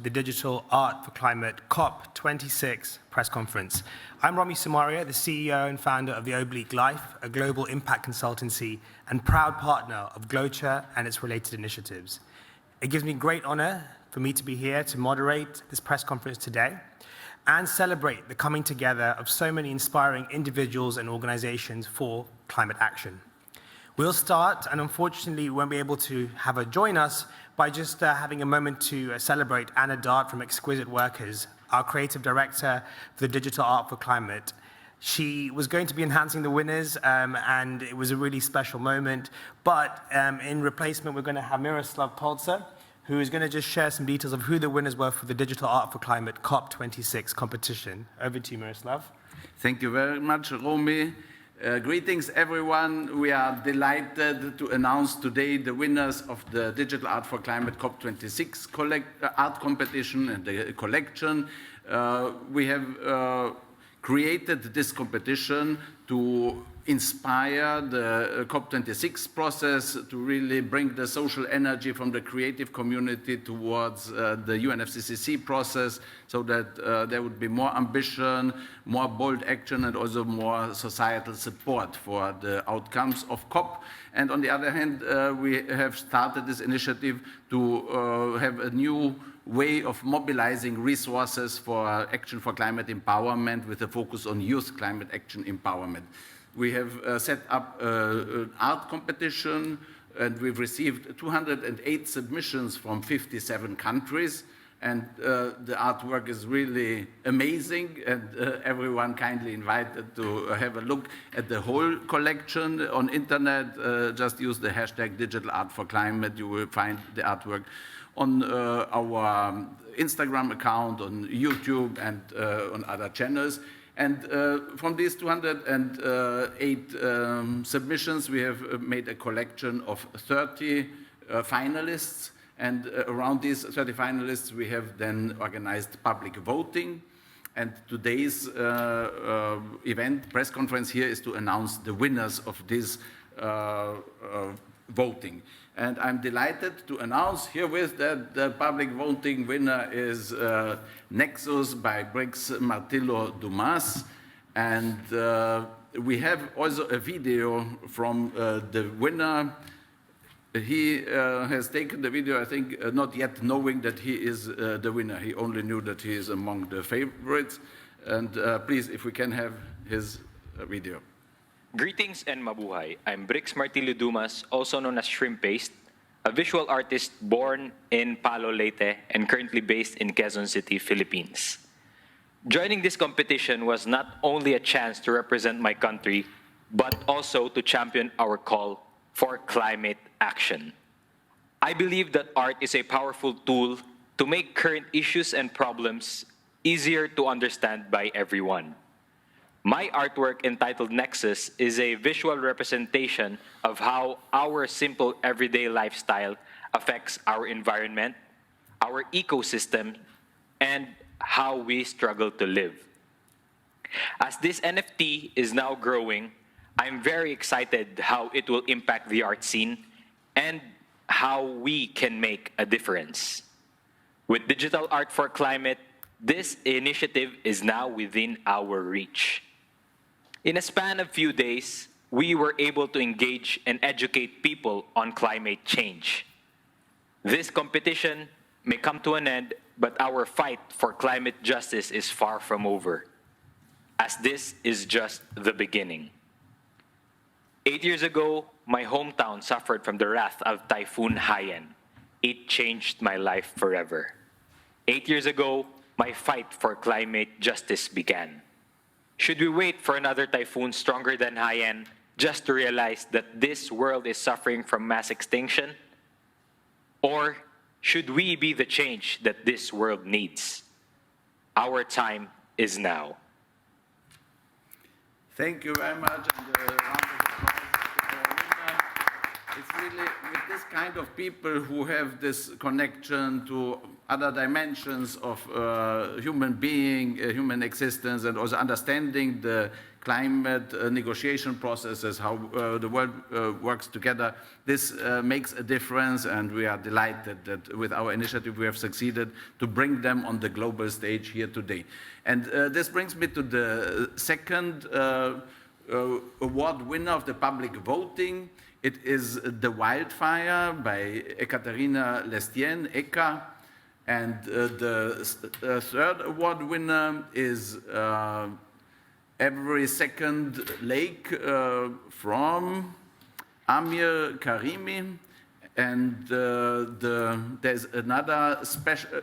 The Digital Art for Climate COP26 press conference. I'm Romi, Sumaria, the CEO and founder of the Oblique Life, a global impact consultancy and proud partner of Glocha and its related initiatives. It gives me great honor for me to be here to moderate this press conference today and celebrate the coming together of so many inspiring individuals and organizations for climate action. We'll start, and unfortunately we won't be able to have her join us, by just having a moment to celebrate Anna Dart from Exquisite Workers, our creative director for the Digital Art for Climate. She was going to be enhancing the winners, and it was a really special moment. But in replacement, we're going to have Miroslav Polza, who is going to just share some details of who the winners were for the Digital Art for Climate COP26 competition. Over to you, Miroslav. Thank you very much, Romi. Greetings, everyone. We are delighted to announce today the winners of the Digital Art for Climate COP26 art competition and the collection. We have created this competition to inspire the COP26 process, to really bring the social energy from the creative community towards the UNFCCC process, so that there would be more ambition, more bold action, and also more societal support for the outcomes of COP. And on the other hand, we have started this initiative to have a new way of mobilizing resources for action for climate empowerment with a focus on youth climate action empowerment. We have set up an art competition, and we've received 208 submissions from 57 countries. And the artwork is really amazing, and everyone kindly invited to have a look at the whole collection on internet. Just use the hashtag Digital Art for Climate. You will find the artwork on our Instagram account, on YouTube, and on other channels. And from these 208 submissions, we have made a collection of 30 finalists. And around these 30 finalists, we have then organized public voting. And today's event, press conference here, is to announce the winners of this voting. And I'm delighted to announce herewith that the public voting winner is Nexus by Briggs Martillo Dumas. And we have also a video from the winner. He has taken the video, I think, not yet knowing that he is the winner. He only knew that he is among the favorites. And please, if we can have his video. Greetings and mabuhay. I'm Briggs Martillo Dumas, also known as Shrimp Paste, a visual artist born in Palo Leyte and currently based in Quezon City, Philippines. Joining this competition was not only a chance to represent my country, but also to champion our call for climate action. I believe that art is a powerful tool to make current issues and problems easier to understand by everyone. My artwork, entitled Nexus, is a visual representation of how our simple everyday lifestyle affects our environment, our ecosystem, and how we struggle to live. As this NFT is now growing, I'm very excited how it will impact the art scene and how we can make a difference. With Digital Art for Climate, this initiative is now within our reach. In a span of few days, we were able to engage and educate people on climate change. This competition may come to an end, but our fight for climate justice is far from over, as this is just the beginning. 8 years ago, my hometown suffered from the wrath of Typhoon Haiyan. It changed my life forever. 8 years ago, my fight for climate justice began. Should we wait for another typhoon stronger than Haiyan just to realize that this world is suffering from mass extinction? Or should we be the change that this world needs? Our time is now. Thank you very much. And, it's really with this kind of people who have this connection to other dimensions of human being, human existence, and also understanding the climate negotiation processes, how the world works together. This makes a difference, and we are delighted that with our initiative we have succeeded to bring them on the global stage here today. And this brings me to the second award winner of the public voting. It is The Wildfire by Ekaterina Lestienne, Eka. And the third award winner is Every Second Lake from Amir Karimi. And there's another special,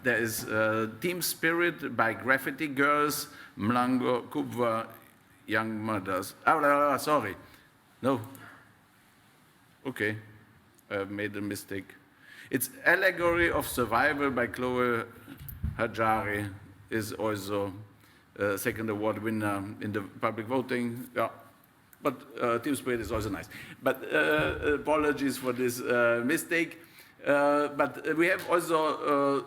there is Team Spirit by Graffiti Girls, Mlango Kubwa Young Mothers. Oh, sorry. No. Okay, I made a mistake. It's Allegory of Survival by Chloe Hajari, is also a second award winner in the public voting. Yeah. But Team Spirit is also nice. But apologies for this mistake. But we have also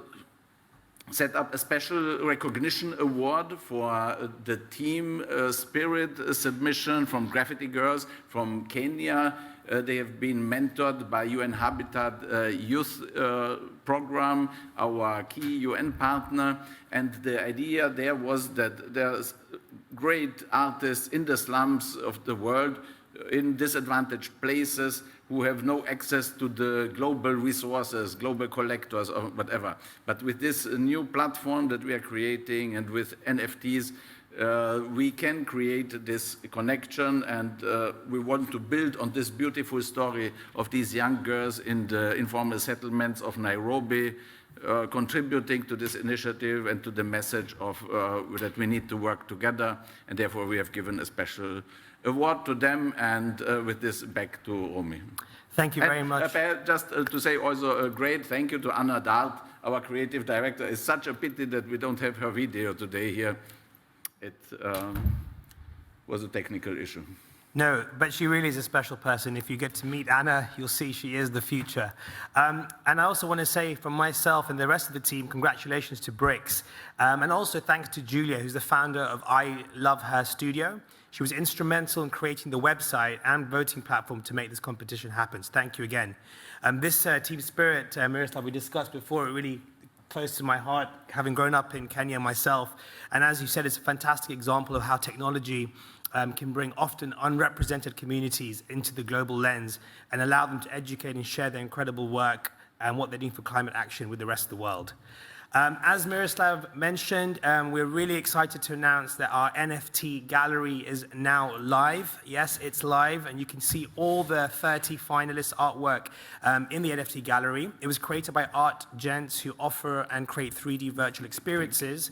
set up a special recognition award for the Team Spirit submission from Graffiti Girls from Kenya. They have been mentored by UN Habitat Youth Program, our key UN partner. And the idea there was that there's great artists in the slums of the world, in disadvantaged places, who have no access to the global resources, global collectors, or whatever. But with this new platform that we are creating and with NFTs, we can create this connection, and we want to build on this beautiful story of these young girls in the informal settlements of Nairobi, contributing to this initiative and to the message of that we need to work together, and therefore we have given a special award to them. And with this, back to Romi. Thank you very much. Just to say also a great thank you to Anna Dart, our creative director. It's such a pity that we don't have her video today here. It was a technical issue. No, but she really is a special person. If you get to meet Anna, you'll see she is the future. And I also want to say from myself and the rest of the team, congratulations to BRICS. And also thanks to Julia, who's the founder of I Love Her Studio. She was instrumental in creating the website and voting platform to make this competition happen. So thank you again. This Team Spirit, Miroslav, we discussed before, really close to my heart, having grown up in Kenya myself. And as you said, it's a fantastic example of how technology can bring often unrepresented communities into the global lens and allow them to educate and share their incredible work and what they're doing for climate action with the rest of the world. As Miroslav mentioned, we're really excited to announce that our NFT gallery is now live. Yes, it's live, and you can see all the 30 finalists' artwork in the NFT gallery. It was created by art gents who offer and create 3D virtual experiences.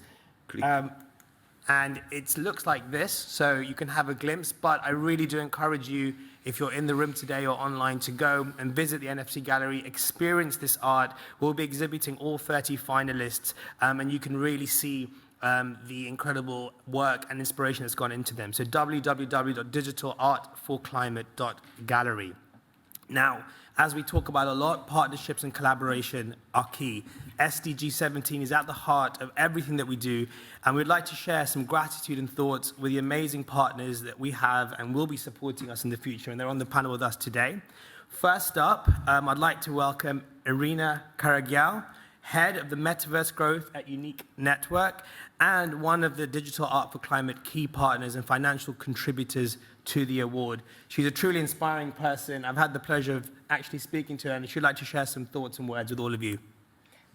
And it looks like this, so you can have a glimpse, but I really do encourage you, if you're in the room today or online, to go and visit the NFT gallery, experience this art. We'll be exhibiting all 30 finalists, and you can really see the incredible work and inspiration that's gone into them. So www.digitalartforclimate.gallery. Now, as we talk about a lot, partnerships and collaboration are key. SDG 17 is at the heart of everything that we do, and we'd like to share some gratitude and thoughts with the amazing partners that we have and will be supporting us in the future, and they're on the panel with us today. First up, I'd like to welcome Irina Karagiao, head of the Metaverse Growth at Unique Network, and one of the Digital Art for Climate key partners and financial contributors to the award. She's a truly inspiring person. I've had the pleasure of actually speaking to her, and she'd like to share some thoughts and words with all of you.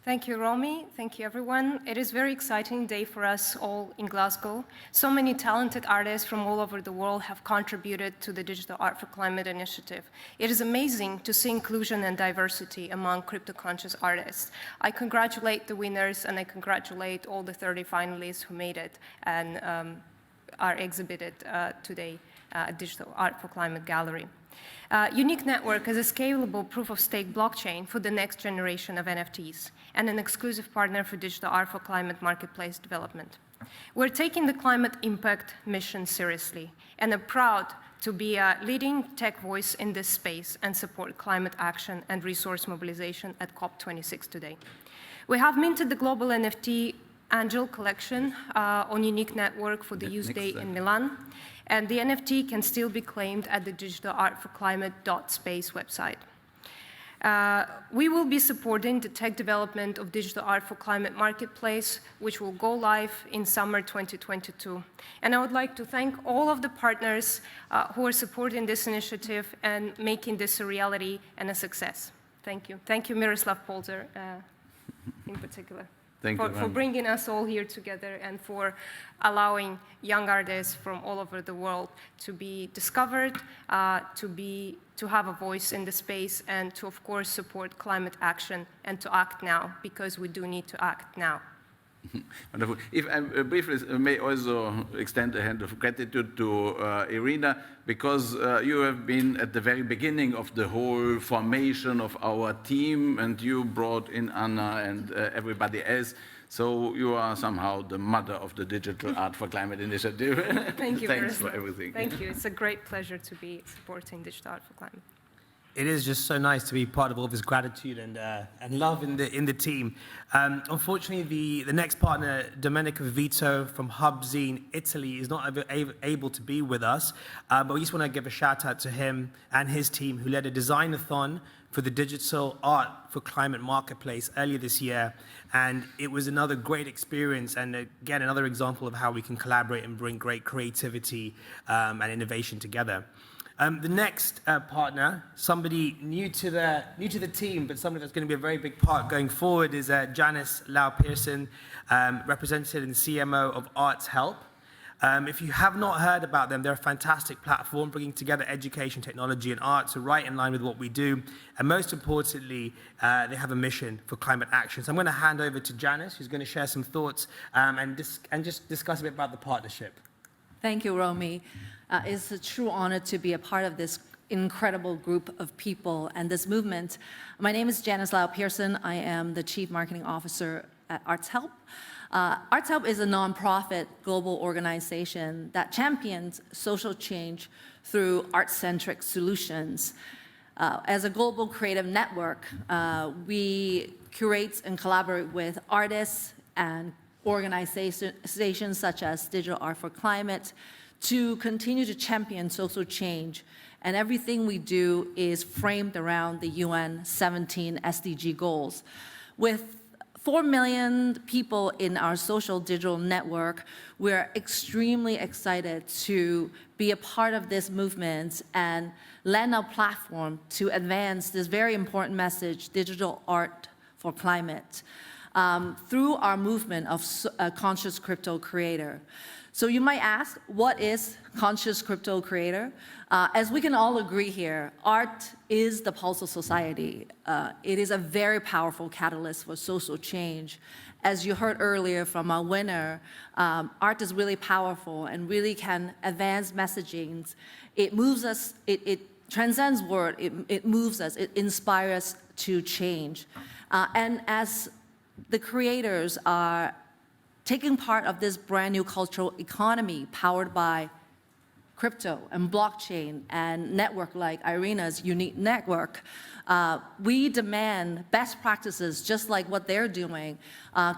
Thank you, Romi. Thank you, everyone. It is a very exciting day for us all in Glasgow. So many talented artists from all over the world have contributed to the Digital Art for Climate initiative. It is amazing to see inclusion and diversity among crypto-conscious artists. I congratulate the winners, and I congratulate all the 30 finalists who made it and are exhibited today at Digital Art for Climate Gallery. Unique Network is a scalable proof-of-stake blockchain for the next generation of NFTs and an exclusive partner for Digital Art for Climate marketplace development. We're taking the climate impact mission seriously and are proud to be a leading tech voice in this space and support climate action and resource mobilization at COP26 today. We have minted the global NFT Angel collection on Unique Network for the Youth Day in Milan. And the NFT can still be claimed at the digitalartforclimate.space website. We will be supporting the tech development of Digital Art for Climate Marketplace, which will go live in summer 2022. And I would like to thank all of the partners who are supporting this initiative and making this a reality and a success. Thank you. Thank you, Miroslav Polza, in particular. For bringing us all here together and for allowing young artists from all over the world to be discovered, to have a voice in the space, and to, of course, support climate action and to act now, because we do need to act now. Wonderful. If I briefly may also extend a hand of gratitude to Irina, because you have been at the very beginning of the whole formation of our team, and you brought in Anna and everybody else. So you are somehow the mother of the Digital Art for Climate initiative. Thank you, Thanks for everything. Thank you. It's a great pleasure to be supporting Digital Art for Climate. It is just so nice to be part of all this gratitude and love in the team. Unfortunately, the next partner, Domenico Vito from Hubzine, Italy, is not able to be with us. But we just want to give a shout out to him and his team, who led a design-a-thon for the Digital Art for Climate Marketplace earlier this year. And it was another great experience, and again, another example of how we can collaborate and bring great creativity and innovation together. The next partner, somebody new to the team, but somebody that's going to be a very big part going forward, is Janice Lau Pearson, representative and CMO of Arts Help. If you have not heard about them, they're a fantastic platform bringing together education, technology, and art, so right in line with what we do. And most importantly, they have a mission for climate action. So I'm going to hand over to Janice, who's going to share some thoughts and just discuss a bit about the partnership. Thank you, Romi. It's a true honor to be a part of this incredible group of people and this movement. My name is Janice Lau Pearson. I am the Chief Marketing Officer at Arts Help. Arts Help is a nonprofit global organization that champions social change through art-centric solutions. As a global creative network, we curate and collaborate with artists and organizations such as Digital Art for Climate to continue to champion social change. And everything we do is framed around the UN 17 SDG goals. With 4 million people in our social digital network, we're extremely excited to be a part of this movement and lend our platform to advance this very important message, digital art for climate, through our movement of Conscious Crypto Creator. So you might ask, what is Conscious Crypto Creator? As we can all agree here, art is the pulse of society. It is a very powerful catalyst for social change. As you heard earlier from our winner, art is really powerful and really can advance messaging. It moves us, it transcends word, it moves us, it inspires us to change. And as the creators are taking part of this brand new cultural economy powered by crypto and blockchain and network like Irina's Unique Network, we demand best practices just like what they're doing,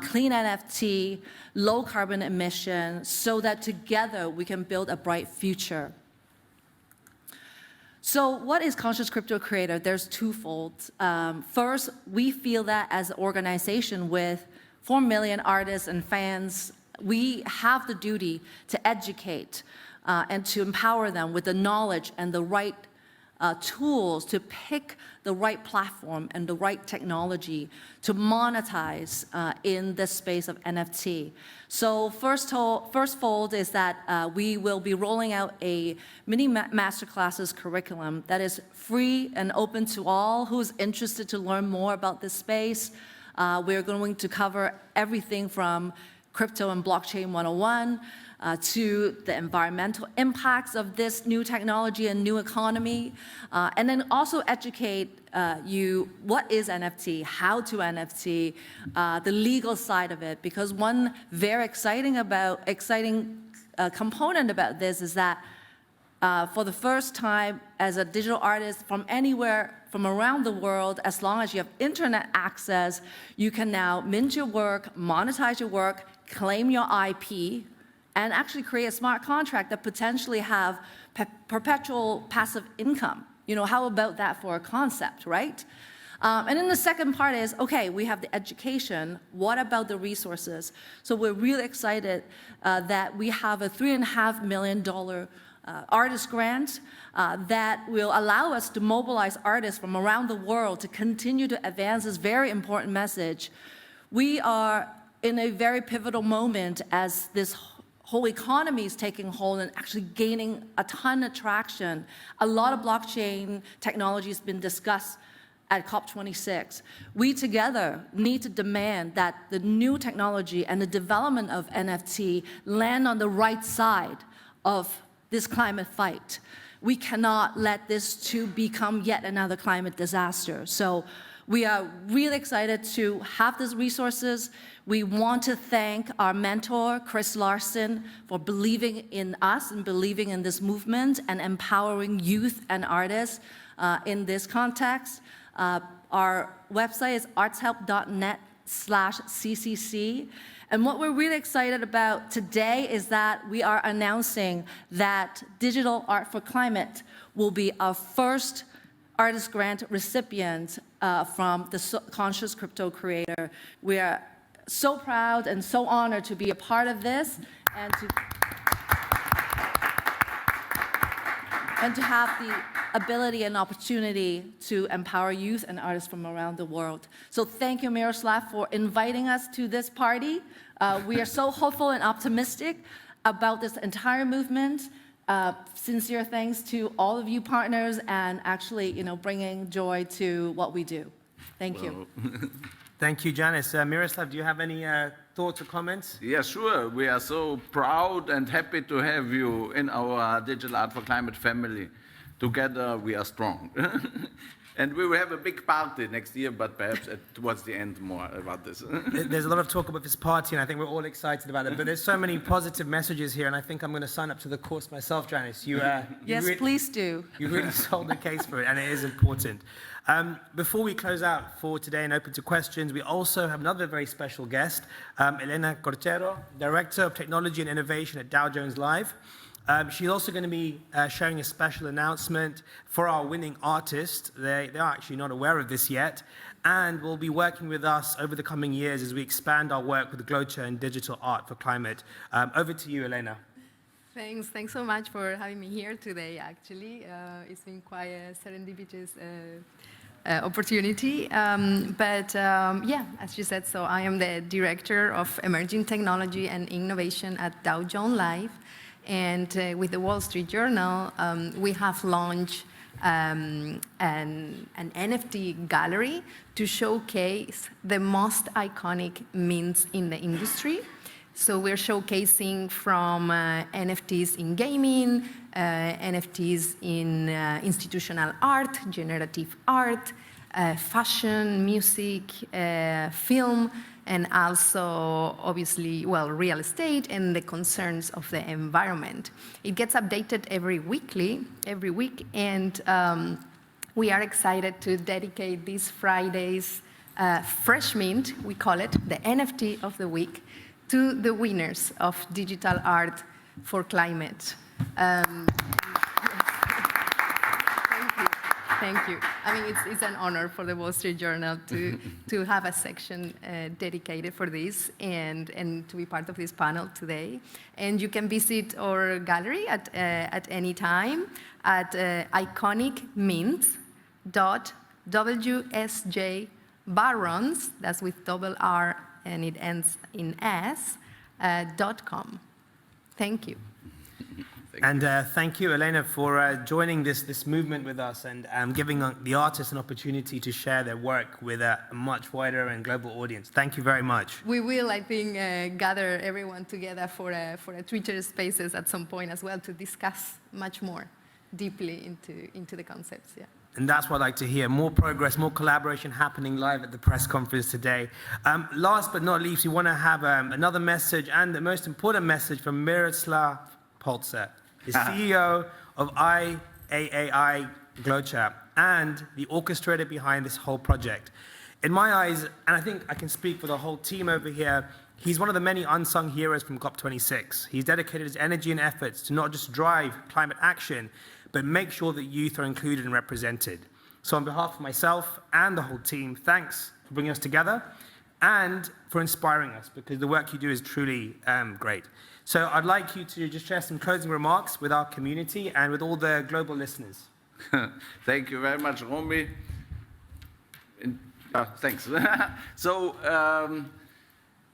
clean NFT, low carbon emission, so that together we can build a bright future. So what is Conscious Crypto Creator? There's twofold. First, we feel that as an organization with 4 million artists and fans, we have the duty to educate and to empower them with the knowledge and the right tools to pick the right platform and the right technology to monetize in this space of NFT. So first fold is that we will be rolling out a mini masterclasses curriculum that is free and open to all who's interested to learn more about this space. We're going to cover everything from crypto and blockchain 101 to the environmental impacts of this new technology and new economy, and then also educate you what is NFT, how to NFT, the legal side of it, because one very exciting component about this is that For the first time, as a digital artist from anywhere, from around the world, as long as you have internet access, you can now mint your work, monetize your work, claim your IP, and actually create a smart contract that potentially have perpetual passive income. You know, how about that for a concept, right? And then the second part is, okay, we have the education. What about the resources? So we're really excited that we have a $3.5 million artist grant that will allow us to mobilize artists from around the world to continue to advance this very important message. We are in a very pivotal moment as this whole economy is taking hold and actually gaining a ton of traction. A lot of blockchain technology has been discussed at COP26. We together need to demand that the new technology and the development of NFT land on the right side of this climate fight. We cannot let this too become yet another climate disaster. So we are really excited to have these resources. We want to thank our mentor, Chris Larson, for believing in us and believing in this movement and empowering youth and artists in this context. Our website is artshelp.net/CCC. And what we're really excited about today is that we are announcing that Digital Art for Climate will be our first artist grant recipient from the Conscious Crypto Creator. We are so proud and so honored to be a part of this and to have the ability and opportunity to empower youth and artists from around the world. So thank you, Miroslav, for inviting us to this party. We are so hopeful and optimistic about this entire movement. Sincere thanks to all of you partners and actually, you know, bringing joy to what we do. Thank you. Thank you, Janice. Miroslav, do you have any thoughts or comments? Yeah, sure. We are so proud and happy to have you in our Digital Art for Climate family. Together, we are strong. And we will have a big party next year, but perhaps towards the end more about this. There's a lot of talk about this party, and I think we're all excited about it. But there's so many positive messages here, and I think I'm going to sign up to the course myself, Janice. Yes, please do. You really sold the case for it, and it is important. Before we close out for today and open to questions, we also have another very special guest, Elena Cortero, Director of Technology and Innovation at Dow Jones Live. She's also going to be sharing a special announcement for our winning artist. They're actually not aware of this yet, and will be working with us over the coming years as we expand our work with Glocha and Digital Art for Climate. Over to you, Elena. Thanks so much for having me here today, actually. It's been quite a serendipitous opportunity. Yeah, as you said, so I am the Director of Emerging Technology and Innovation at Dow Jones Live. And with the Wall Street Journal, we have launched an NFT gallery to showcase the most iconic memes in the industry. So we're showcasing from NFTs in gaming, NFTs in institutional art, generative art, fashion, music, film, and also, obviously, well, real estate and the concerns of the environment. It gets updated every week, and we are excited to dedicate these Fridays Fresh Mint, we call it, the NFT of the week, to the winners of Digital Art for Climate. Thank you. I mean, it's an honor for the Wall Street Journal to have a section dedicated for this and to be part of this panel today. And you can visit our gallery at any time at iconicmints.wsjbarons, that's with double R and it ends in S, .com. Thank you. And thank you, Elena, for joining this movement with us and giving the artists an opportunity to share their work with a much wider and global audience. Thank you very much. We will, I think, gather everyone together for a Twitter Spaces at some point as well to discuss much more deeply into the concepts. Yeah. And that's what I'd like to hear. More progress, more collaboration happening live at the press conference today. Last but not least, we want to have another message and the most important message from Miroslav Polza, the CEO of IAAI GloChat and the orchestrator behind this whole project. In my eyes, and I think I can speak for the whole team over here, he's one of the many unsung heroes from COP26. He's dedicated his energy and efforts to not just drive climate action, but make sure that youth are included and represented. So on behalf of myself and the whole team, thanks for bringing us together and for inspiring us, because the work you do is truly great. So I'd like you to just share some closing remarks with our community and with all the global listeners. Thank you very much, Romi. Thanks. So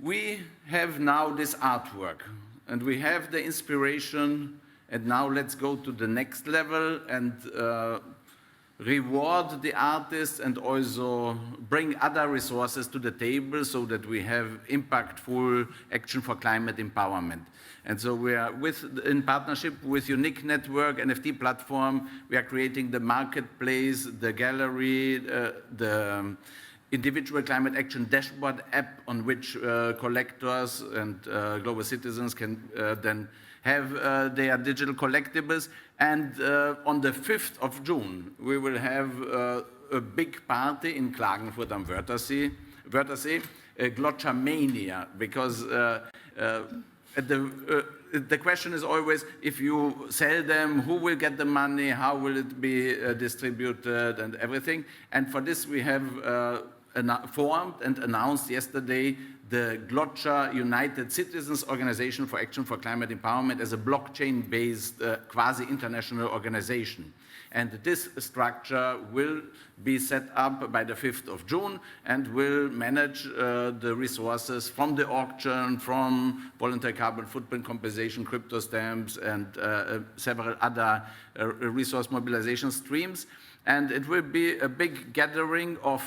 we have now this artwork, and we have the inspiration, and now let's go to the next level and reward the artists and also bring other resources to the table so that we have impactful action for climate empowerment. And so we are in partnership with Unique Network, NFT platform, we are creating the marketplace, the gallery, the individual climate action dashboard app on which collectors and global citizens can then have their digital collectibles. And on the 5th of June, we will have a big party in Klagenfurt am Wörthersee, Glotchamania, because the question is always, if you sell them, who will get the money, how will it be distributed, and everything. And for this, we have formed and announced yesterday the Glotcha United Citizens Organization for Action for Climate Empowerment as a blockchain-based quasi-international organization. And this structure will be set up by the 5th of June and will manage the resources from the auction, from voluntary carbon footprint compensation, crypto stamps, and several other resource mobilization streams. And it will be a big gathering of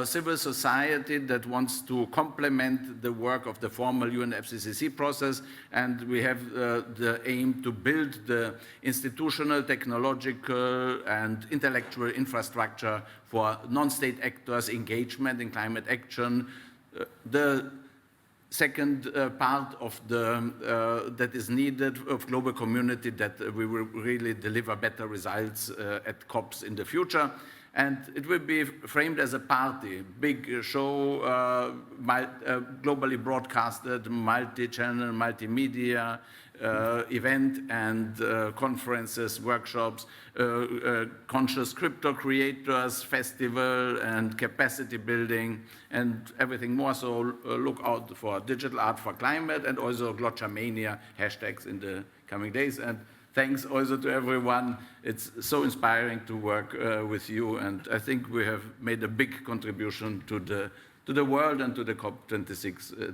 civil society that wants to complement the work of the formal UNFCCC process. And we have the aim to build the institutional, technological, and intellectual infrastructure for non-state actors' engagement in climate action. The second part of that is needed of global community, that we will really deliver better results at COPs in the future. And it will be framed as a party, big show, globally broadcasted, multi-channel, multimedia event, and conferences, workshops, conscious crypto creators, festival, and capacity building, and everything more. So look out for Digital Art for Climate and also Glotchamania hashtags in the coming days. And thanks also to everyone. It's so inspiring to work with you, and I think we have made a big contribution to the world and to the COP26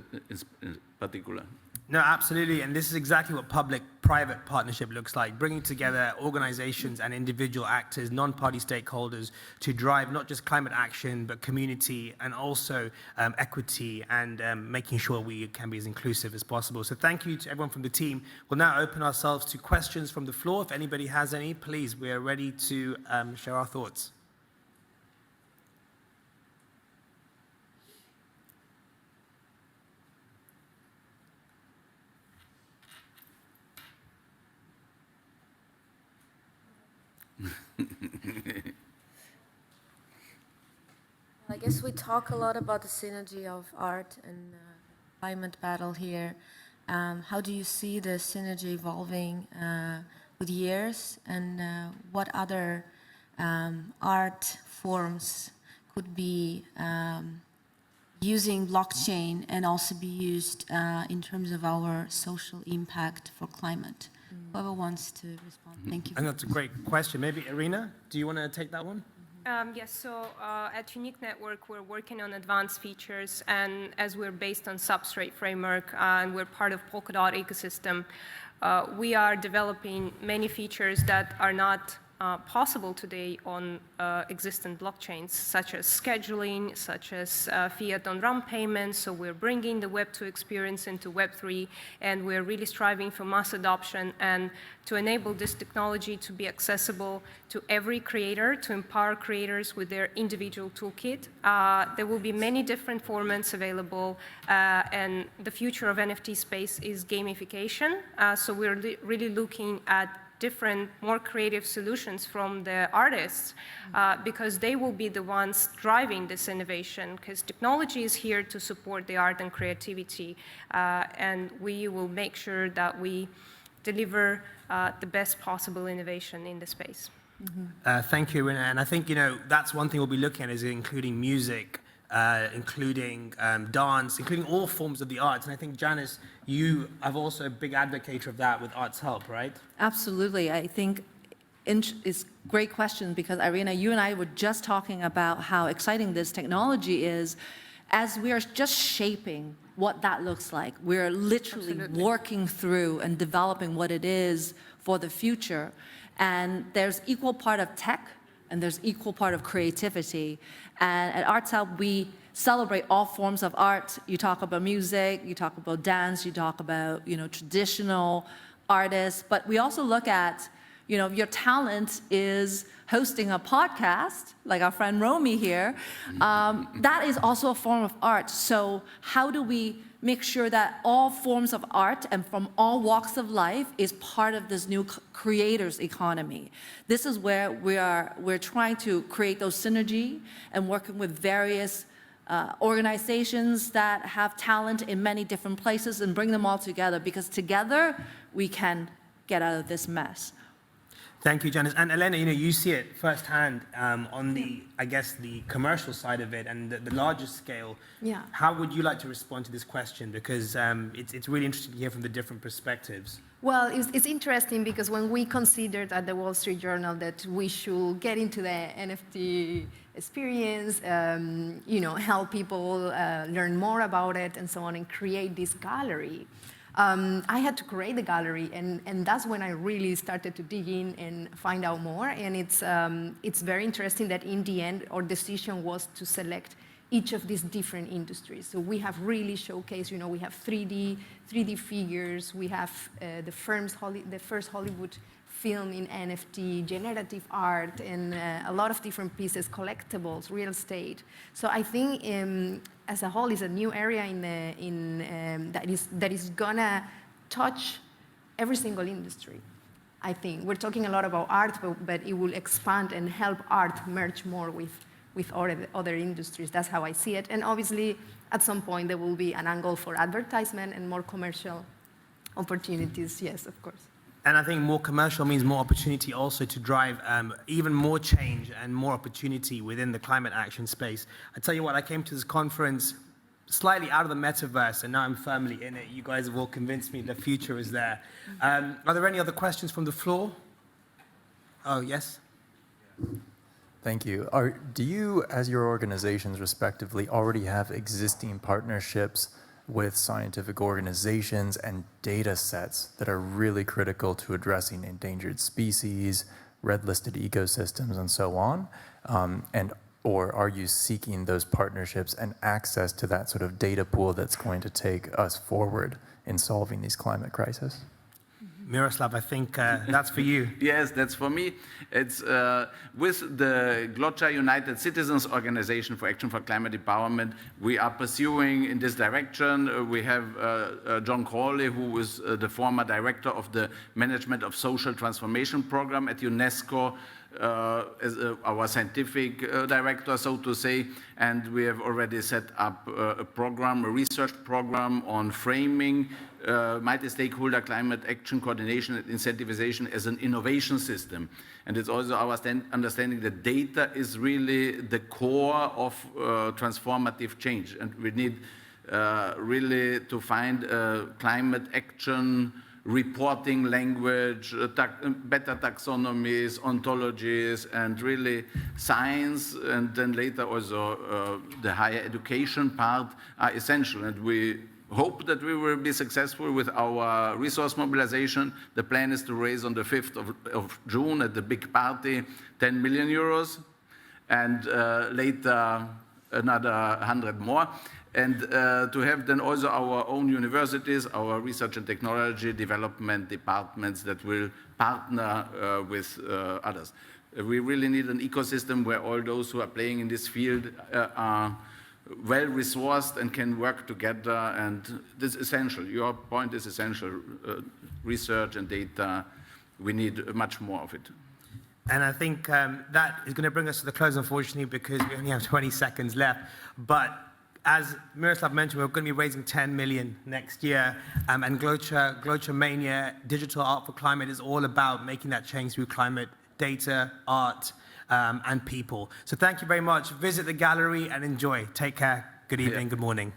in particular. No, absolutely, and this is exactly what public-private partnership looks like, bringing together organizations and individual actors, non-party stakeholders, to drive not just climate action, but community and also equity, and making sure we can be as inclusive as possible. So thank you to everyone from the team. We'll now open ourselves to questions from the floor. If anybody has any, please, we are ready to share our thoughts. I guess we talk a lot about the synergy of art and climate battle here. How do you see the synergy evolving with years, and what other art forms could be using blockchain and also be used in terms of our social impact for climate? Whoever wants to respond, thank you. And that's a great question. Maybe Irina, do you want to take that one? Yes, so at Unique Network, we're working on advanced features, and as we're based on Substrate framework and we're part of Polkadot ecosystem, we are developing many features that are not possible today on existing blockchains, such as scheduling, such as fiat on RAM payments. So we're bringing the Web 2 experience into Web 3, and we're really striving for mass adoption and to enable this technology to be accessible to every creator, to empower creators with their individual toolkit. There will be many different formats available, and the future of NFT space is gamification. So we're really looking at different, more creative solutions from the artists, because they will be the ones driving this innovation, because technology is here to support the art and creativity, and we will make sure that we deliver the best possible innovation in the space. Thank you, and I think, that's one thing we'll be looking at, is including music, including dance, including all forms of the arts. And I think, Janice, you are also a big advocate of that with Arts Help, right? Absolutely. I think it's a great question, because Irina, you and I were just talking about how exciting this technology is as we are just shaping what that looks like. We're literally Absolutely. working through and developing what it is for the future. And there's equal part of tech and there's equal part of creativity. And at Arts Help, we celebrate all forms of art. You talk about music, you talk about dance, you talk about, traditional artists, but we also look at, your talent is hosting a podcast, like our friend Romi here. That is also a form of art. So how do we make sure that all forms of art and from all walks of life is part of this new creators economy? This is where we're trying to create those synergy and working with various organizations that have talent in many different places and bring them all together, because together we can get out of this mess. Thank you, Janice. And Elena, you see it firsthand on the commercial side of it and the larger scale. Yeah. How would you like to respond to this question? Because it's really interesting to hear from the different perspectives. Well, it's interesting because when we considered at the Wall Street Journal that we should get into the NFT experience, help people learn more about it and so on, and create this gallery, I had to create the gallery, and that's when I really started to dig in and find out more. And it's very interesting that in the end, our decision was to select each of these different industries. So we have really showcased, we have 3D figures, we have the first Hollywood film in NFT, generative art, and a lot of different pieces, collectibles, real estate. So I think as a whole, it's a new area that is gonna touch every single industry. I think we're talking a lot about art, but it will expand and help art merge more with other industries. That's how I see it. And obviously, at some point, there will be an angle for advertisement and more commercial opportunities. Yes, of course. And I think more commercial means more opportunity also to drive even more change and more opportunity within the climate action space. I tell you what, I came to this conference slightly out of the metaverse, and now I'm firmly in it. You guys have all convinced me the future is there. Are there any other questions from the floor? Oh, yes? Thank you. Do you, as your organizations respectively, already have existing partnerships with scientific organizations and data sets that are really critical to addressing endangered species, red-listed ecosystems, and so on? Or are you seeking those partnerships and access to that sort of data pool that's going to take us forward in solving these climate crises? Miroslav, I think that's for you. Yes, that's for me. It's with the GLOCHA United Citizens Organization for Action for Climate Empowerment, we are pursuing in this direction. We have John Crawley, who is the former director of the Management of Social Transformation Program at UNESCO, as our scientific director, so to say, and we have already set up a program, a research program on framing multi-stakeholder climate action coordination and incentivization as an innovation system. And it's also our understanding that data is really the core of transformative change, and we need really to find climate action reporting language, better taxonomies, ontologies, and really science, and then later also the higher education part are essential. And we hope that we will be successful with our resource mobilization. The plan is to raise on the 5th of June at the big party 10 million euros, and later another 100 more. And to have then also our own universities, our research and technology development departments that will partner with others. We really need an ecosystem where all those who are playing in this field are well-resourced and can work together, and this is essential. Your point is essential. Research and data we need much more of it. And I think that is going to bring us to the close, unfortunately, because we only have 20 seconds left. But as Miroslav mentioned, we're going to be raising 10 million next year. And Glocha Mania, Digital Art for Climate, is all about making that change through climate data, art, and people. So thank you very much. Visit the gallery and enjoy. Take care. Good evening. Good morning.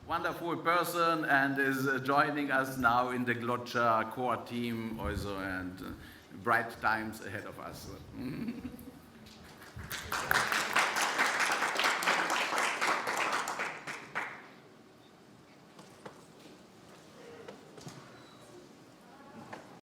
Wonderful person and is joining us now in the Glocha core team also, and bright times ahead of us.